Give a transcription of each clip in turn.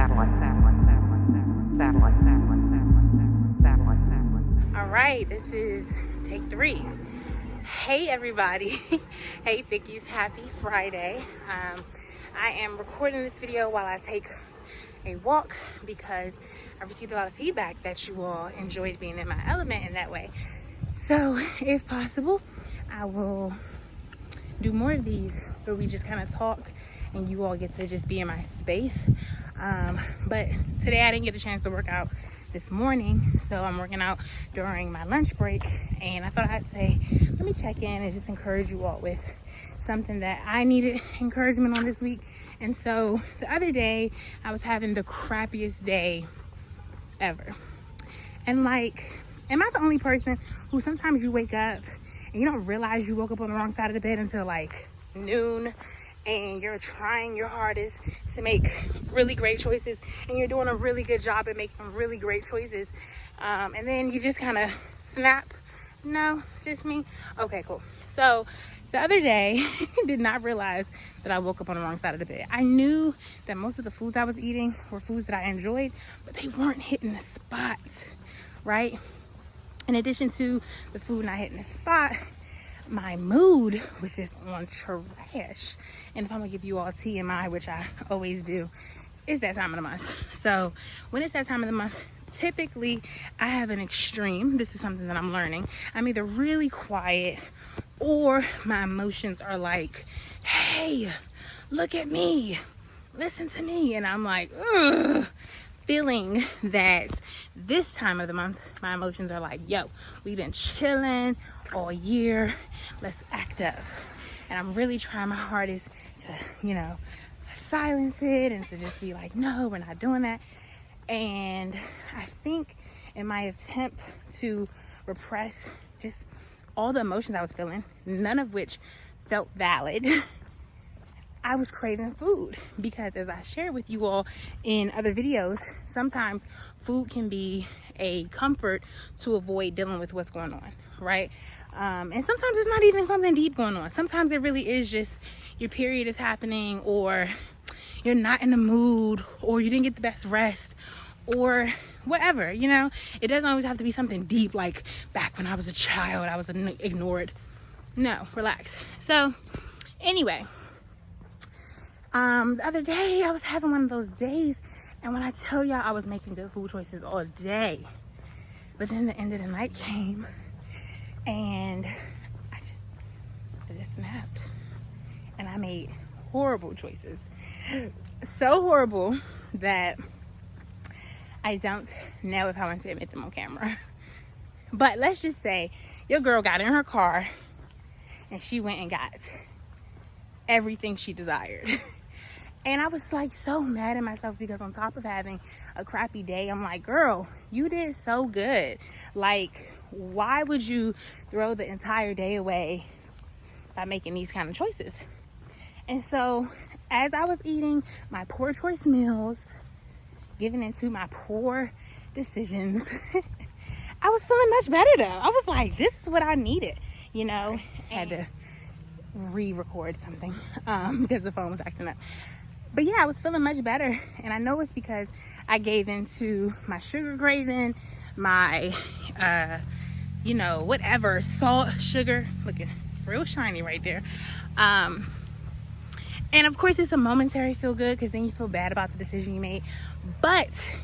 All right, this is take 3. Hey everybody. Hey Thickies, happy Friday. I am recording this video while I take a walk because I received a lot of feedback that you all enjoyed being in my element in that way. So if possible, I will do more of these where we just kind of talk and you all get to just be in my space. But today I didn't get a chance to work out this morning, so I'm working out during my lunch break, and I thought I'd say, let me check in and just encourage you all with something that I needed encouragement on this week. And so the other day I was having the crappiest day ever. And like, am I the only person who sometimes you wake up and you don't realize you woke up on the wrong side of the bed until like noon, and you're trying your hardest to make really great choices and you're doing a really good job at making really great choices, and then you just kind of snap? No, just me? Okay, cool. So the other day did not realize that I woke up on the wrong side of the bed. I knew that most of the foods I was eating were foods that I enjoyed, but they weren't hitting the spot, right? In addition to the food not hitting the spot, my mood was just on trash. And if I'm gonna give you all TMI, which I always do, it's that time of the month. So when it's that time of the month, typically I have an extreme. This is something that I'm learning. I'm either really quiet or my emotions are like, hey, look at me, listen to me. And I'm like, ugh. Feeling that this time of the month, my emotions are like, yo, we've been chilling all year, let's act up. And I'm really trying my hardest to, silence it and to just be like, no, we're not doing that. And I think in my attempt to repress just all the emotions I was feeling, none of which felt valid, I was craving food. Because as I shared with you all in other videos, sometimes food can be a comfort to avoid dealing with what's going on, right? And sometimes it's not even something deep going on. Sometimes it really is just your period is happening, or you're not in the mood, or you didn't get the best rest, or whatever, It doesn't always have to be something deep like back when I was a child, I was ignored. No, relax. So anyway, the other day I was having one of those days, and when I tell y'all, I was making good food choices all day, but then the end of the night came and I just snapped and I made horrible choices. So horrible that I don't know if I want to admit them on camera. But let's just say your girl got in her car and she went and got everything she desired. And I was like so mad at myself because on top of having a crappy day, I'm like, girl, you did so good. Like, why would you throw the entire day away by making these kind of choices? And so as I was eating my poor choice meals, giving into my poor decisions, I was feeling much better though. I was like, this is what I needed, I had to re-record something because the phone was acting up. But yeah, I was feeling much better. And I know it's because I gave into my sugar craving, my, whatever, salt, sugar, looking real shiny right there. And of course, it's a momentary feel good because then you feel bad about the decision you made. But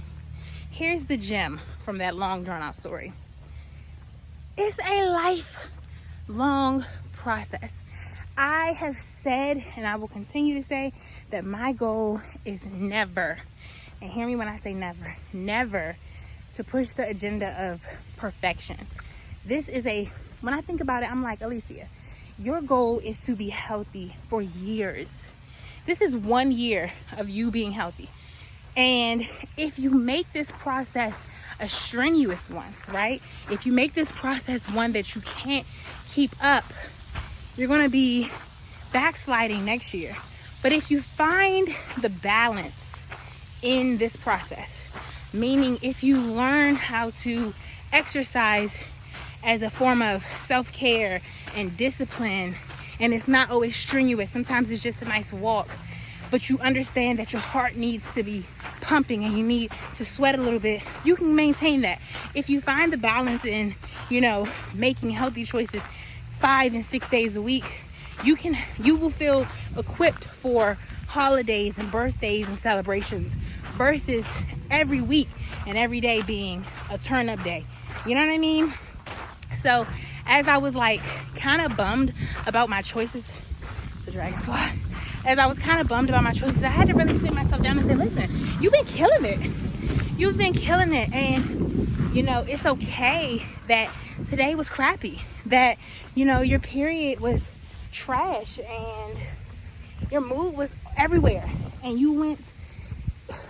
here's the gem from that long drawn out story. It's a lifelong process. I have said, and I will continue to say, that my goal is never, and hear me when I say never, never to push the agenda of perfection. When I think about it, I'm like, Alicia, your goal is to be healthy for years. This is 1 year of you being healthy. And if you make this process a strenuous one, right? If you make this process one that you can't keep up, you're going to be backsliding next year. But if you find the balance in this process, meaning if you learn how to exercise as a form of self-care and discipline, and it's not always strenuous, sometimes it's just a nice walk, but you understand that your heart needs to be pumping and you need to sweat a little bit, you can maintain that. If you find the balance in, making healthy choices 5 and 6 days a week, you will feel equipped for holidays and birthdays and celebrations versus every week and every day being a turn up day. You know what I mean? So as I was like kind of bummed about my choices, it's a dragonfly. As I was kind of bummed about my choices, I had to really sit myself down and say, listen, you've been killing it. You've been killing it. And, it's okay that today was crappy. That, your period was trash and your mood was everywhere. And you went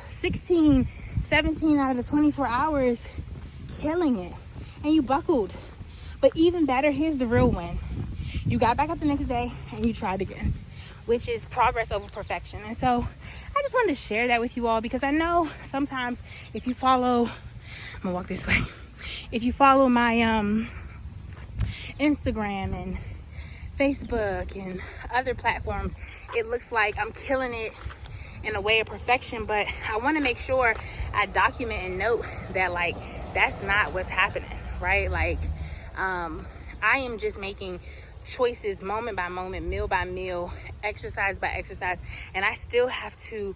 16, 17 out of the 24 hours killing it. And you buckled. But even better, here's the real win. You got back up the next day and you tried again, which is progress over perfection. And so I just wanted to share that with you all, because I know sometimes if you follow, I'm gonna walk this way. If you follow my Instagram and Facebook and other platforms, it looks like I'm killing it in a way of perfection, but I want to make sure I document and note that like that's not what's happening, right? Like I am just making choices moment by moment, meal by meal, exercise by exercise, and I still have to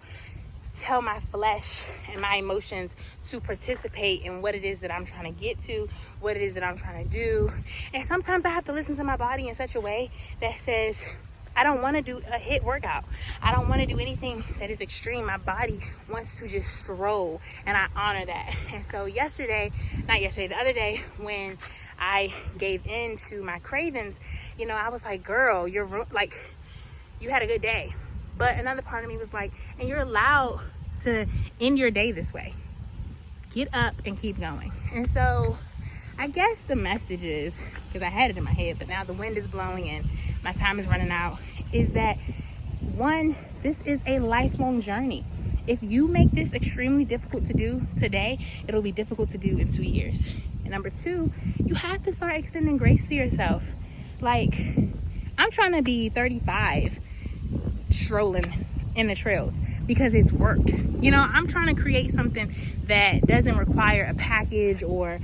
tell my flesh and my emotions to participate in what it is that I'm trying to get to, what it is that I'm trying to do. And sometimes I have to listen to my body in such a way that says, I don't want to do a HIIT workout. I don't want to do anything that is extreme. My body wants to just stroll, and I honor that. And so the other day, when I gave in to my cravings, I was like, girl, you had a good day. But another part of me was like, and you're allowed to end your day this way. Get up and keep going. And so I guess the message is, because I had it in my head, but now the wind is blowing and my time is running out, is that one, this is a lifelong journey. If you make this extremely difficult to do today, it'll be difficult to do in 2 years. And number two, you have to start extending grace to yourself. Like, I'm trying to be 35 strolling in the trails because it's worked. I'm trying to create something that doesn't require a package or,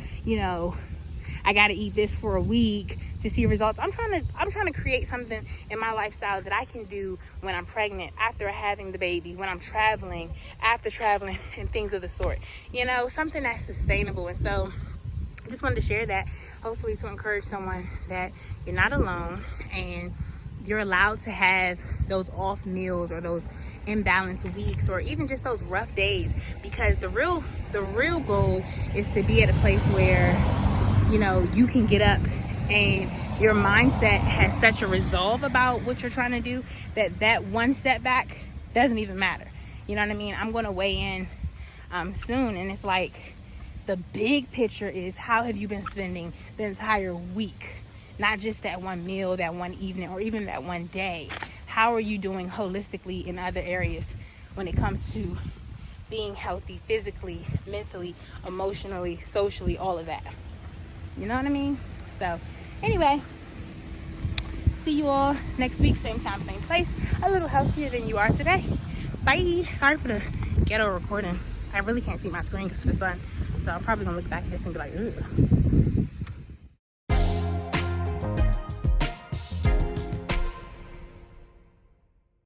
I got to eat this for a week to see results. I'm trying to create something in my lifestyle that I can do when I'm pregnant, after having the baby, when I'm traveling, after traveling, and things of the sort. Something that's sustainable. And so I just wanted to share that, hopefully to encourage someone that you're not alone and you're allowed to have those off meals or those imbalanced weeks or even just those rough days, because the real goal is to be at a place where you can get up and your mindset has such a resolve about what you're trying to do that one setback doesn't even matter. You know what I mean? I'm going to weigh in soon, and it's like the big picture is, how have you been spending the entire week? Not just that one meal, that one evening, or even that one day. How are you doing holistically in other areas when it comes to being healthy physically, mentally, emotionally, socially, all of that? You know what I mean? So anyway, see you all next week, same time, same place, a little healthier than you are today. Bye. Sorry for the ghetto recording. I really can't see my screen because of the sun, so I'm probably gonna look back at this and be like, ugh.